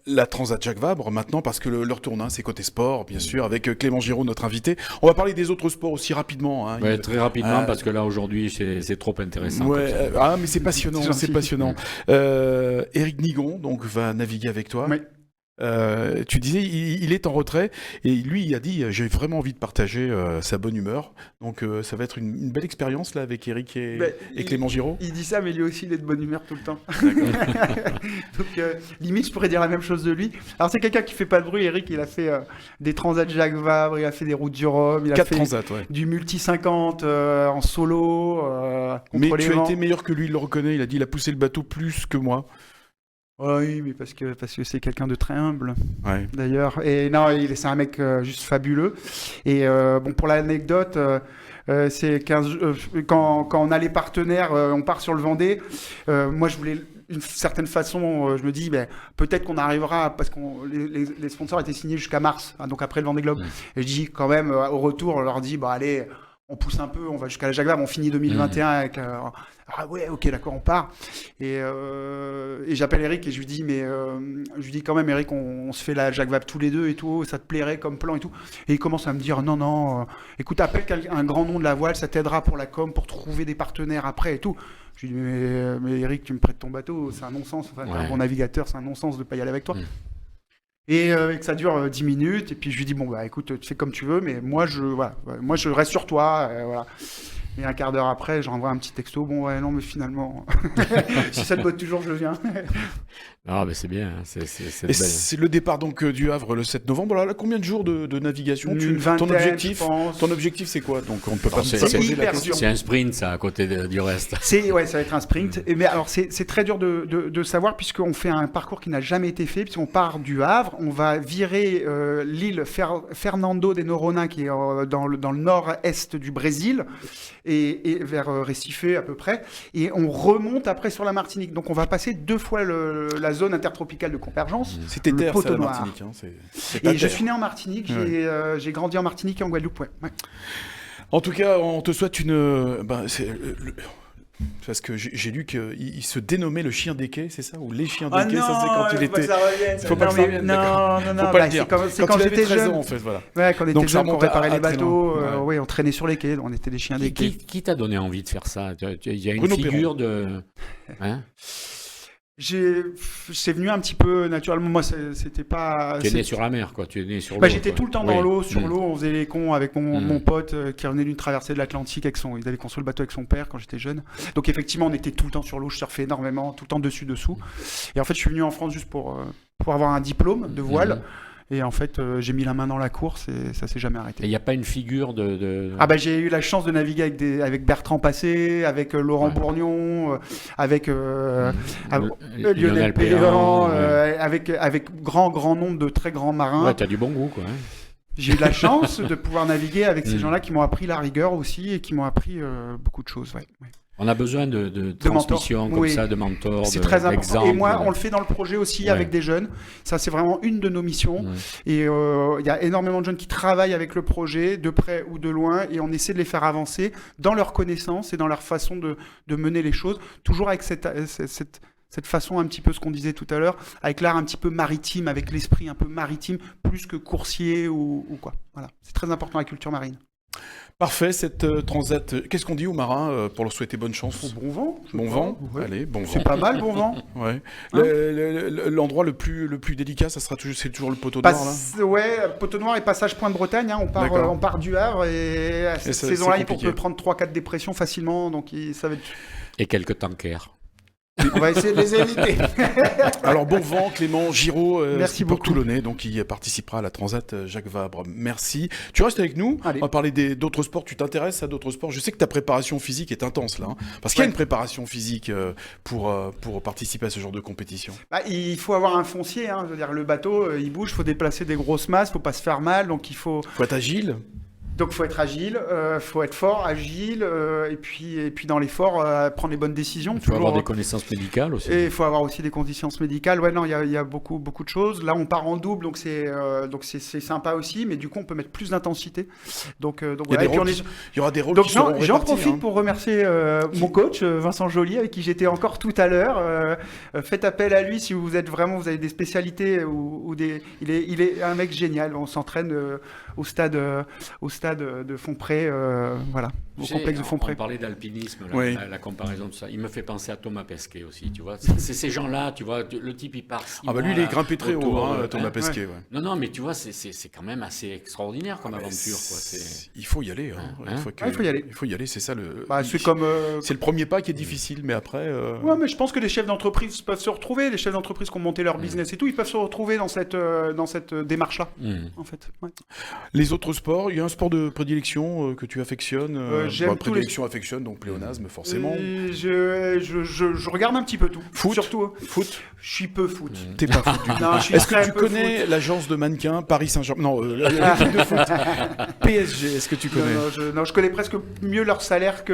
La Transat Jacques Vabre maintenant, parce que leur tournant, c'est côté sport, bien sûr, avec Clément Giraud, notre invité. On va parler des autres sports aussi rapidement. Très rapidement, parce que là aujourd'hui c'est trop intéressant. Mais c'est passionnant, c'est passionnant. Éric Nigon donc va naviguer avec toi. Oui. Tu disais, il est en retrait et lui, il a dit, j'ai vraiment envie de partager sa bonne humeur. Donc, ça va être une belle expérience là avec Eric et Clément Giraud. Il dit ça, mais lui aussi, il est de bonne humeur tout le temps. Donc, limite, je pourrais dire la même chose de lui. Alors, c'est quelqu'un qui fait pas de bruit. Eric, il a fait des transats Jacques Vabre, il a fait des routes du Rhum, il a fait du multi 50 en solo. Mais tu as été meilleur que lui, il le reconnaît. Il a dit, il a poussé le bateau plus que moi. Oui, mais parce que c'est quelqu'un de très humble, d'ailleurs. Et non, c'est un mec juste fabuleux. Et pour l'anecdote, c'est quand on a les partenaires, on part sur le Vendée. Moi, je voulais d'une certaine façon, je me dis, peut-être qu'on arrivera, parce que les sponsors étaient signés jusqu'à mars, donc après le Vendée Globe. Et je dis quand même, au retour, on leur dit, allez, on pousse un peu, on va jusqu'à la Jacques Vabre, on finit 2021 avec... ah ouais, ok, d'accord, on part. Et j'appelle Eric et je lui dis quand même, Eric, on se fait la Jacques Vabre tous les deux et tout, ça te plairait comme plan et tout. Et il commence à me dire, non, écoute, appelle un grand nom de la voile, ça t'aidera pour la com, pour trouver des partenaires après et tout. Je lui dis mais Eric, tu me prêtes ton bateau, c'est un non-sens. Enfin, Ouais. Mon navigateur, c'est un non-sens de pas y aller avec toi. Mm. Et que ça dure 10 minutes, et puis je lui dis bon bah écoute, tu fais comme tu veux, mais moi je reste sur toi, voilà. Et un quart d'heure après, j'envoie un petit texto, bon ouais non mais finalement, si ça te botte toujours, je viens. Ah, mais c'est bien, hein, c'est Et belle. c'est le départ donc du Havre le 7 novembre. Alors là, combien de jours de navigation Une vingtaine, ton je pense. objectif, c'est quoi? Donc on ne peut pas Alors, se c'est poser la hyper question. dur. C'est un sprint, ça, à côté du reste. Ouais, ça va être un sprint. Mais alors, c'est très dur de savoir puisqu'on fait un parcours qui n'a jamais été fait. Puisqu'on part du Havre, on va virer l'île Fernando de Noronha qui est dans le nord-est du Brésil et vers Recife à peu près. Et on remonte après sur la Martinique. Donc, on va passer 2 fois la zone intertropicale de convergence. C'était Le terre, ça, poteau la noir. Martinique. Hein, c'est ta Et je terre. suis né en Martinique. J'ai grandi en Martinique et en Guadeloupe. Ouais. En tout cas, on te souhaite une. Parce que j'ai lu qu'il se dénommait le chien des quais, c'est ça? Ou les chiens des quais, ça c'est quand il était. Faut pas que ça revienne, d'accord. Non, Faut pas le dire. c'est quand il avait j'étais 13 jeune. ans, en fait, voilà. Ouais, quand on Donc était ça jeune, on remonte à réparait les très bateaux, loin. Ouais. oui, on traînait sur les quais, on était des chiens des quais. Qui t'a donné envie de faire ça? Il y a une Bruno figure de... Hein? C'est venu un petit peu naturellement. Moi, c'était pas. Tu es né sur la mer, quoi. Tu es né sur l'eau. Bah, j'étais quoi. tout le temps dans Oui. l'eau, sur l'eau. On faisait les cons avec mon Mm. pote qui revenait d'une traversée de l'Atlantique avec il avait construit le bateau avec son père quand j'étais jeune. Donc effectivement, on était tout le temps sur l'eau. Je surfais énormément, tout le temps dessous. Et en fait, je suis venu en France juste pour avoir un diplôme de voile. Mhm. Et en fait, j'ai mis la main dans la course et ça s'est jamais Et arrêté. il n'y a pas une figure de... Ah bah j'ai eu la chance de naviguer avec Bertrand Passé, avec Laurent Ouais. Bourgnon, avec Lionel Lionel Péran, ouais. avec grand nombre de très grands marins. Ouais, t'as du bon goût, quoi. Hein. J'ai eu la chance de pouvoir naviguer avec ces Mm. gens-là qui m'ont appris la rigueur aussi et qui m'ont appris beaucoup de choses. Ouais. On a besoin de mentors. transmission comme Oui. ça, de mentors, C'est de- très important. d'exemples. Et moi, on le fait dans le projet aussi Ouais. avec des jeunes. Ça, c'est vraiment une de nos missions. Ouais. Et il y a énormément de jeunes qui travaillent avec le projet, de près ou de loin, et on essaie de les faire avancer dans leurs connaissances et dans leur façon de mener les choses, toujours avec cette façon un petit peu, ce qu'on disait tout à l'heure, avec l'art un petit peu maritime, avec l'esprit un peu maritime, plus que coursier ou quoi. Voilà. C'est très important la culture marine. Parfait, cette transat. Qu'est-ce qu'on dit aux marins pour leur souhaiter bonne chance? Bon vent. je Bon crois. vent. Ouais. Allez, bon vent. C'est pas mal, bon vent. Ouais. Hein L'endroit le plus délicat, c'est toujours le poteau noir, là. Ouais, Poteau Noir et passage Pointe Bretagne. Hein, D'accord. on part du Havre et à cette ça, saison-là, c'est il peut compliqué. prendre 3-4 dépressions facilement. Donc ça va être... Et quelques tankers. On va essayer de les éviter. Alors bon vent, Clément Giraud, Merci skipper beaucoup. toulonnais, donc qui participera à la Transat Jacques Vabre. Merci. Tu restes avec nous. Allez. On va parler d'autres sports. Tu t'intéresses à d'autres sports. Je sais que ta préparation physique est intense là, hein, parce qu'il y a Ouais. une préparation physique pour participer à ce genre de compétition. Bah, il faut avoir un foncier. Hein, je veux dire, le bateau, il bouge, il faut déplacer des grosses masses, il faut pas se faire mal. Donc il faut Donc faut être agile, faut être fort, agile, et puis dans l'effort, prendre les bonnes décisions. Il faut avoir toujours. des connaissances médicales aussi. Et il faut avoir aussi des conditions médicales. Ouais, non, il y a beaucoup de choses. Là, on part en double, donc c'est sympa aussi, mais du coup, on peut mettre plus d'intensité. Donc Il y, a voilà. des Et puis, rôles il y aura des rôles donc qui seront j'en répartis, profite hein. pour remercier mon coach Vincent Joly avec qui j'étais encore tout à l'heure. Faites appel à lui si vous avez des spécialités ou des. Il est un mec génial. On s'entraîne au stade de Fontpré, voilà, au complexe de Fontpré. On parlait d'alpinisme, Oui. la comparaison de ça. Il me fait penser à Thomas Pesquet aussi, tu vois. C'est ces gens-là, tu vois, le type il part. 6 Ah bah lui, mois, il est là, grimpé très haut, autour, hein, Thomas hein. Pesquet. Ouais. Non, mais tu vois, c'est quand même assez extraordinaire comme Ah, mais aventure, quoi. Il faut y aller. Hein. Hein il faut y aller. Il faut y aller, c'est ça le. Bah, c'est comme. C'est le premier pas qui est difficile, mais après. Ouais, mais je pense que les chefs d'entreprise peuvent se retrouver, les chefs d'entreprise qui ont monté leur business et tout, ils peuvent se retrouver dans cette démarche-là, en fait. Ouais. Les autres sports, il y a un sport de prédilection que tu affectionnes. J'aime tous les- prédilection, affectionne, donc pléonasme, forcément. Et je regarde un petit peu tout. Foot. Surtout, Foot, je suis peu foot. t'es pas foot du tout. Non, je suis Est-ce que très tu peu connais foot. l'agence de mannequins Paris Saint-Germain? Non, l'équipe de foot. PSG, est-ce que tu connais? Non, je connais presque mieux leur salaire que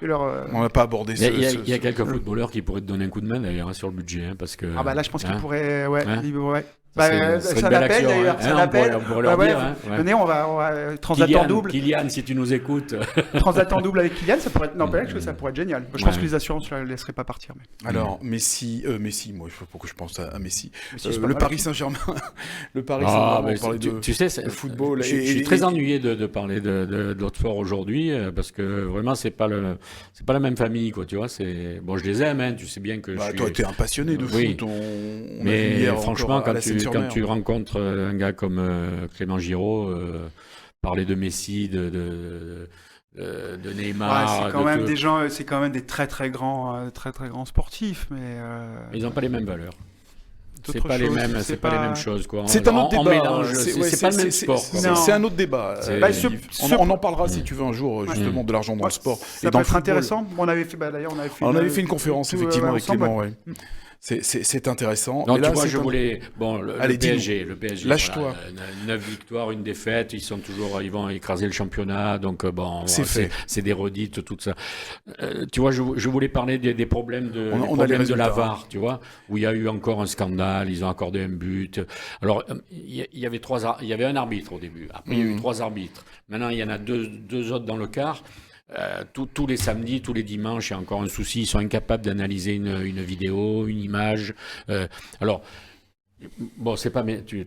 leur. On n'a pas abordé Il y a, il y a- ce- il y a quelques footballeurs qui pourraient te donner un coup de main d'ailleurs hein, sur le budget, hein, parce que. Ah bah là, je pense qu'ils hein, pourraient. Ouais, Hein ouais. Ça serait une belle l'appelle action, d'ailleurs, hein. ça On l'appelle. pourrait leur dire. Hein, ouais. Venez, on va transat en double. Kylian, si tu nous écoutes. Transat en double avec Kylian, ça pourrait être, n'empêche que ça pourrait être génial. Je pense que les assurances ne la laisseraient pas partir. Mais... Alors, Messi, moi, il faut que je pense à Messi. c'est pas Le mal. Paris Saint-Germain. Le Paris Saint-Germain, on parlait tu sais, de football. Je suis très ennuyé de parler de l'Hautefort aujourd'hui parce que vraiment, c'est pas la même famille, quoi. Tu vois, bon, je les aime, hein, tu sais bien que je suis. Toi, t'es un passionné de foot. Mais franchement, quand tu rencontres un gars comme Clément Giraud, parler de Messi, de Neymar, c'est quand même des gens, c'est quand même des très très grands sportifs, mais ils n'ont pas les mêmes valeurs. C'est pas les mêmes choses, quoi. C'est un autre débat. Mélange, c'est pas le même sport. C'est un autre débat. On en parlera si tu veux un jour justement de l'argent dans le sport. Ça peut être intéressant. On avait fait une conférence effectivement avec Clément. C'est intéressant. Non, tu vois, je voulais. Bon, le PSG. Lâche-toi. 9 victoires, une défaite. Ils vont écraser le championnat. Donc, bon, c'est des redites, tout ça. Tu vois, je voulais parler des problèmes de la VAR, tu vois, où il y a eu encore un scandale. Ils ont accordé un but. Alors, il y avait un arbitre au début. Après, il y a eu 3 arbitres. Maintenant, il y en a deux autres dans le quart. Tous les samedis, tous les dimanches, il y a encore un souci. Ils sont incapables d'analyser une vidéo, une image. Alors, bon, c'est pas tu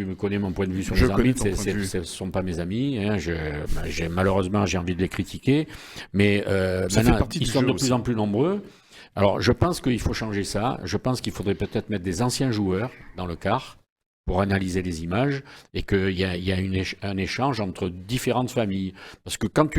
me connais mon point de vue sur les arbitres. Ce sont pas mes amis. Hein, malheureusement, j'ai envie de les critiquer. Mais maintenant, ils sont de plus en plus nombreux. Alors, je pense qu'il faut changer ça. Je pense qu'il faudrait peut-être mettre des anciens joueurs dans le quart pour analyser les images et qu'il y a un échange entre différentes familles. Parce que quand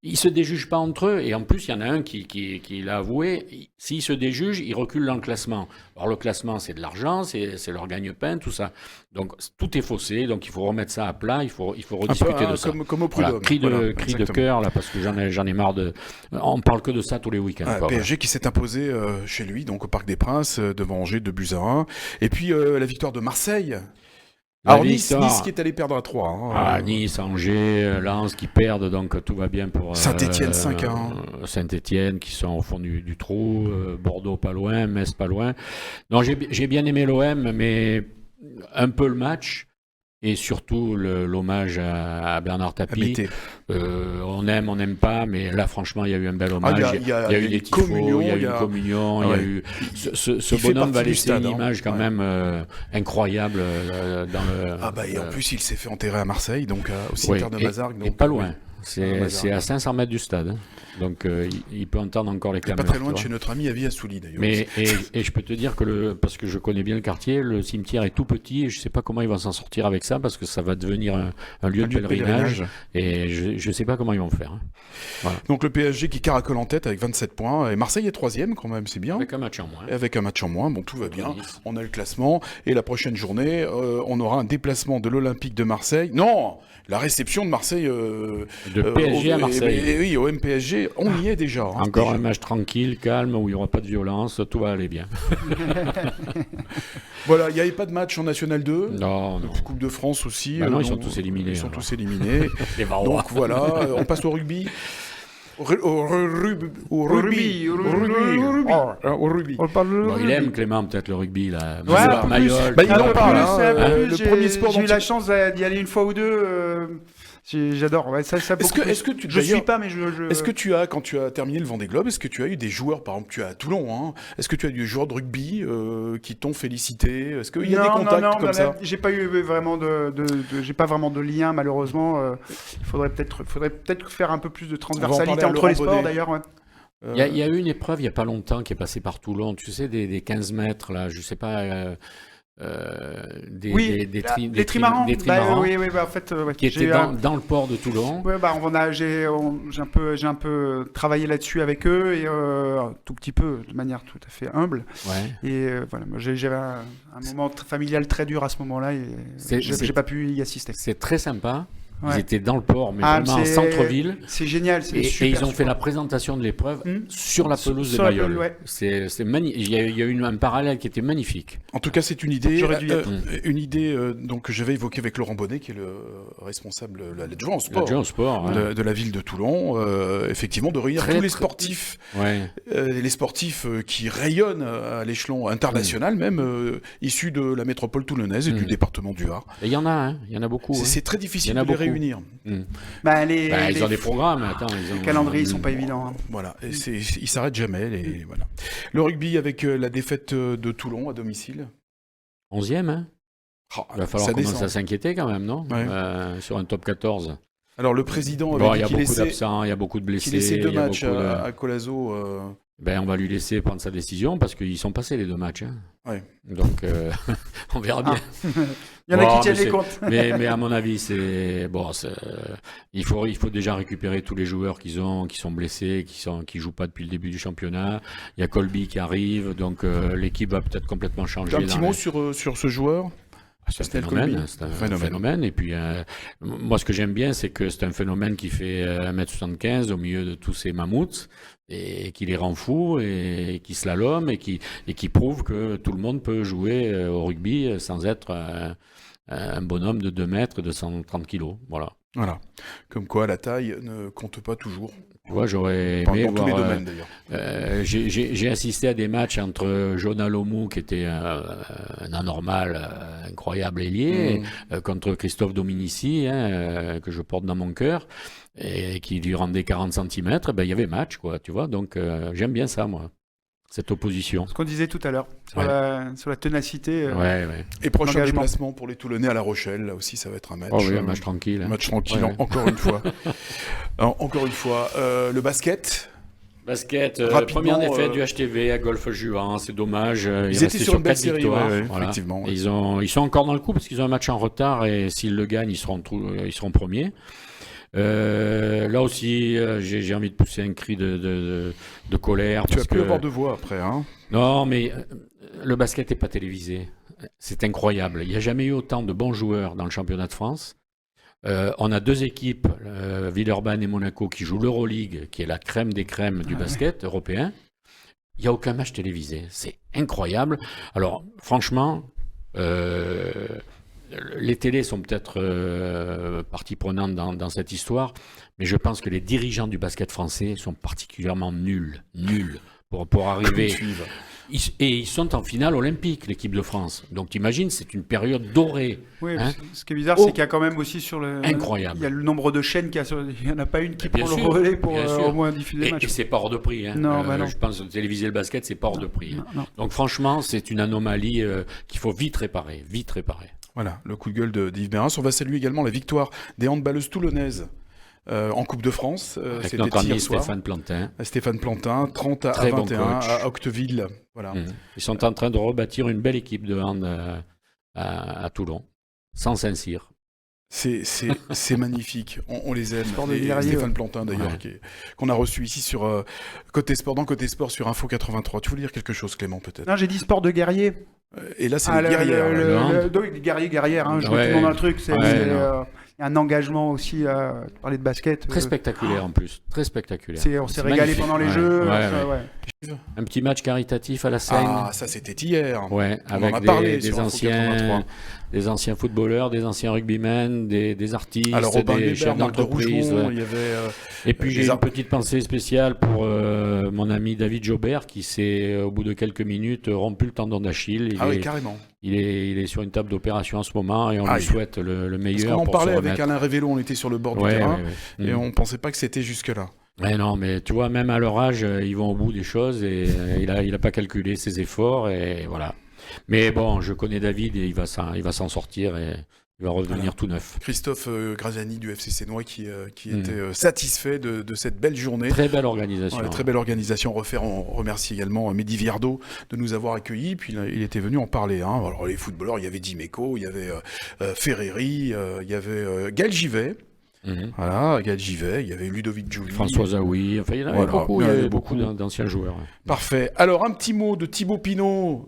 ils ne se déjugent pas entre eux, et en plus, il y en a un qui l'a avoué, s'ils se déjugent, ils reculent dans le classement. Alors, le classement, c'est de l'argent, c'est leur gagne-pain, tout ça. Donc, tout est faussé, donc il faut remettre ça à plat, il faut rediscuter de ça. Comme au prud'homme. Cri de cœur, là, parce que j'en ai marre de... On parle que de ça tous les week-ends. PSG qui s'est imposé chez lui, donc au Parc des Princes, devant Angers, 2-1. Et puis, la victoire de Marseille. Alors Nice qui est allé perdre à 3. Nice, Angers, Lens qui perdent, donc tout va bien pour Saint-Étienne 5-1. Saint-Étienne qui sont au fond du trou, Bordeaux pas loin, Metz pas loin. Donc j'ai bien aimé l'OM, mais un peu le match. Et surtout l'hommage à Bernard Tapie. On aime, on n'aime pas, mais là franchement il y a eu un bel hommage. Il y a eu des tifos, il y a eu une communion, il y a eu ce bonhomme va laisser une image quand même incroyable dans le. Et en plus il s'est fait enterrer à Marseille, donc au cimetière de Mazargues. Et pas loin. C'est à 500 mètres du stade. Donc il peut entendre encore les clameurs. Pas très loin de chez notre ami Avi Assouli d'ailleurs. Mais et je peux te dire que parce que je connais bien le quartier, le cimetière est tout petit et je sais pas comment ils vont s'en sortir avec ça parce que ça va devenir un lieu de pèlerinage et je sais pas comment ils vont faire. Hein. Voilà. Donc le PSG qui caracole en tête avec 27 points et Marseille est 3e quand même, c'est bien. Avec un match en moins. Bon, tout va bien. On a le classement et la prochaine journée, on aura un déplacement de l'Olympique de Marseille. Non, la réception de Marseille de PSG à Marseille. Oui, au MPSG, on y est déjà. Encore un match tranquille, calme, où il n'y aura pas de violence, tout va aller bien. Voilà, il n'y avait pas de match en National 2. Non. Coupe de France aussi. Ils sont tous éliminés. Les Donc voilà, on passe au rugby. Au rugby. Il aime Clément peut-être le rugby là. Il en parle. Le premier sport. J'ai eu la chance d'y aller une fois ou deux. J'adore. Ouais, ça est-ce que tu je suis pas, mais Est-ce que tu as, quand tu as terminé le Vendée Globe, est-ce que tu as eu des joueurs, par exemple, tu es à Toulon, hein, est-ce que tu as eu des joueurs de rugby qui t'ont félicité? Est-ce qu'il y a des contacts comme ça? J'ai pas eu vraiment j'ai pas vraiment de lien malheureusement. Il faudrait peut-être faire un peu plus de transversalité entre les sports d'ailleurs. Ouais. Il y a eu une épreuve il y a pas longtemps qui est passée par Toulon. Tu sais des 15 mètres là, je sais pas. Des trimarans. En fait, qui étaient dans le port de Toulon. Ouais, j'ai un peu travaillé là-dessus avec eux et tout petit peu, de manière tout à fait humble. Ouais. Et voilà, j'avais un moment familial très dur à ce moment-là et j'ai pas pu y assister. C'est très sympa. Ouais. Ils étaient dans le port, mais Ah, vraiment en centre-ville. C'est génial. C'est Et super ils ont fait sport. la présentation de l'épreuve sur la pelouse de Sur la Mayol. pelouse, ouais. C'est magnifique. Il y a eu un parallèle qui était magnifique. En tout cas, c'est une idée, J'aurais dû y être. donc que j'avais évoquée avec Laurent Bonnet, qui est le responsable, l'adjoint au sport, L'adjoint au sport. Ouais. de la ville de Toulon, effectivement, de réunir tous les sportifs, Ouais. les sportifs qui rayonnent à l'échelon international, même issus de la métropole toulonnaise et du département du Var. Et il y en a, hein. Il y en a beaucoup. hein. C'est très difficile Il y en de a les beaucoup. réunir. Bah, Ils ont des programmes. Attends, les calendriers, ils sont pas évidents. Hein. Voilà, et ils s'arrêtent jamais. Voilà. Le rugby avec la défaite de Toulon à domicile. 11e, hein. Il va falloir ça commencer descend. à s'inquiéter quand même, non Ouais. Sur un top 14. Alors le président Bon, avait il y dit a qu'il beaucoup laissait, d'absents, il y a beaucoup de blessés. qu'il laissait deux il y a matchs beaucoup de- à Colazo. Ben, on va lui laisser prendre sa décision parce qu'ils sont passés les 2 matchs. Hein. Ouais. Donc, on verra bien. Il y en a Bon, qui tiennent mais les comptes. mais à mon avis, il faut déjà récupérer tous les joueurs qui sont blessés, qui jouent pas depuis le début du championnat. Il y a Colby qui arrive, donc l'équipe va peut-être complètement changer. Un petit mot sur ce joueur. C'est un Pascal phénomène, Colby. c'est un phénomène. Et puis, moi, ce que j'aime bien, c'est que c'est un phénomène qui fait 1m75 au milieu de tous ces mammouths et qui les rend fous et qui slalom et qui prouve que tout le monde peut jouer au rugby sans être un bonhomme de 2 mètres de 130 kilos. Voilà. Voilà. Comme quoi, la taille ne compte pas toujours. Tu vois, j'aurais Dans aimé tous les voir, domaines, d'ailleurs. j'ai assisté à des matchs entre Jonah Lomou, qui était un anormal, incroyable ailier, contre Christophe Dominici, que je porte dans mon cœur, et qui lui rendait 40 cm. Ben, il y avait match, quoi, tu vois. Donc, j'aime bien ça, moi, cette opposition. Ce qu'on disait tout à l'heure sur, Ouais. sur la ténacité. Ouais. Et prochain L'engagement. déplacement pour les Toulonnais à La Rochelle. Là aussi, ça va être un match. Oh oui, un match tranquille. Un match tranquille, Ouais. encore une fois. Alors, encore une fois, le basket. Basket, Rapidement, première défaite du HTV à Golfe Juan, c'est dommage. Ils étaient sur une belle 4 série, victoires. ouais, Voilà. effectivement. Et ils sont encore dans le coup parce qu'ils ont un match en retard et s'ils le gagnent, ils seront premiers. Là aussi, j'ai envie de pousser un cri de colère. Tu vas parce plus que... avoir de voix après, hein. Non, mais le basket n'est pas télévisé. C'est incroyable. Il n'y a jamais eu autant de bons joueurs dans le championnat de France. On a 2 équipes, Villeurbanne et Monaco, qui jouent l'Euroleague, qui est la crème des crèmes du basket européen. Il n'y a aucun match télévisé. C'est incroyable. Alors, franchement, les télés sont peut-être partie prenante dans cette histoire, mais je pense que les dirigeants du basket français sont particulièrement nuls pour arriver. Ils sont en finale olympique, l'équipe de France. Donc t'imagines, c'est une période dorée. Oui, Hein. ce qui est bizarre, c'est qu'il y a quand même aussi sur le. Incroyable. Il y a le nombre de chaînes qu'il y a sur. Il n'y en a pas une qui Bien prend le sûr, relais pour bien sûr. au moins diffuser les Et matchs. c'est pas hors de prix. Hein. Non, bah non. Je pense que téléviser le basket, c'est pas hors de prix. Hein. Non. Donc franchement, c'est une anomalie qu'il faut vite réparer. Voilà, le coup de gueule d'Yves Mérins. On va saluer également la victoire des handballeuses toulonnaises en Coupe de France. Avec C'était notre ami hier soir. Stéphane Plantin. Stéphane Plantin, 30 à Très bon 21 coach. à Octeville. Voilà. Ils sont en train de rebâtir une belle équipe de hand à Toulon, sans Saint-Cyr. C'est magnifique. On les aime. Sport de Et guerrier, Stéphane ouais. Plantin, d'ailleurs, qu'on a reçu ici sur Côté Sport, dans Côté Sport sur Info 83. Tu voulais dire quelque chose, Clément, peut-être? Non, j'ai dit sport de guerrier. Et là, c'est les guerrières. là. le hand. Donc, guerrière, hein, je Ouais. mets tout le monde dans le truc. C'est Ouais, il y a un engagement aussi. Tu parlais de basket. Très spectaculaire en plus, très spectaculaire. On s'est C'est régalé magnifique. pendant les Ouais, jeux. ouais, ça, ouais. Un petit match caritatif à la Seine. Ah, ça, c'était hier. Ouais, On en avec a parlé des sur Info 83. anciens footballeurs, des anciens rugbymen, des artistes, Alors, Robin des Weber, chefs Marc de d'entreprise. Rougemont, Ouais. il y avait... Et puis j'ai des une petite pensée spéciale pour mon ami David Jobert qui s'est, au bout de quelques minutes, rompu le tendon d'Achille. Ah oui, carrément. Il est sur une table d'opération en ce moment et on Aïe. lui souhaite le Parce meilleur qu'on en pour parlait se avec remettre. Alain Révélo, on était sur le bord du Ouais, terrain, ouais. et on pensait pas que c'était jusque-là. Mais non, mais tu vois, même à leur âge, ils vont au bout des choses et il a pas calculé ses efforts et voilà. Mais bon, je connais David et il va s'en sortir et il va revenir Voilà. tout neuf. Christophe Graziani du FC Sénois qui était satisfait de cette belle journée. Très belle organisation. Ouais, très belle organisation. On remercie également Mehdi Viardot de nous avoir accueillis. Puis il était venu en parler. Hein. Alors les footballeurs, il y avait Dimeco, il y avait Ferreri, il y avait Gaël Givet. Voilà, Gaël Givet, il y avait Ludovic Giuli. François Zawi, enfin il y en avait Voilà, beaucoup, il y en avait beaucoup d'anciens joueurs. Ouais. Parfait. Alors un petit mot de Thibaut Pinot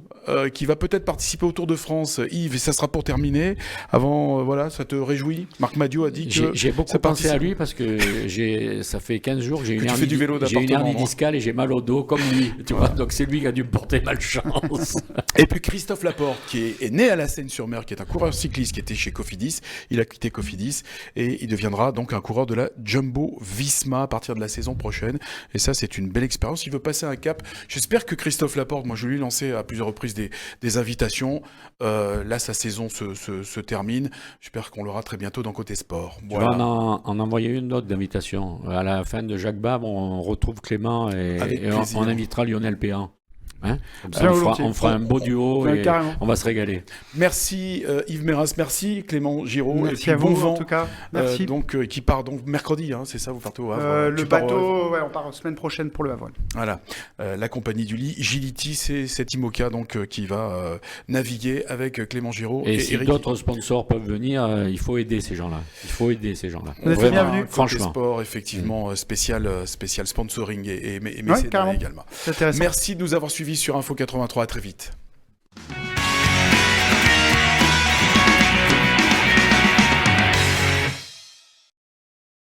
qui va peut-être participer au Tour de France. Yves, et ça sera pour terminer. Avant, voilà, ça te réjouit? Marc Madiot a dit que j'ai beaucoup pensé à lui parce que ça fait 15 jours que j'ai une hernie discale et j'ai mal au dos comme lui. Tu vois, donc c'est lui qui a dû me porter malchance. Et puis Christophe Laporte, qui est né à la Seine-sur-Mer, qui est un coureur cycliste qui était chez Cofidis. Il a quitté Cofidis et il deviendra donc un coureur de la Jumbo-Visma à partir de la saison prochaine. Et ça, c'est une belle expérience. Il veut passer un cap. J'espère que Christophe Laporte, moi je lui ai lancé à plusieurs reprises des invitations. Là, sa saison se termine. J'espère qu'on l'aura très bientôt dans Côté Sport. Voilà. Tu vas en envoyer une autre d'invitation. À la fin de Jacques Vabre, on retrouve Clément et on invitera Lionel Péan. Hein, comme ça, on fera un beau duo et on va se régaler. Merci Yves Meyras, merci Clément Giraud. Merci et puis à vous bon vent, en tout cas. Merci. Qui part donc mercredi, hein, c'est ça, vous partez au Havre. Le bateau, on part semaine prochaine pour le Havre. Voilà, la compagnie du lit, Gility, c'est cet IMOCA donc qui va naviguer avec Clément Giraud. Et si d'autres sponsors peuvent venir, il faut aider ces gens-là. Vous êtes bienvenus. Franchement. Sport, effectivement, spécial sponsoring et mécénat également. C'est intéressant. Merci de nous avoir suivis sur Info 83, à très vite.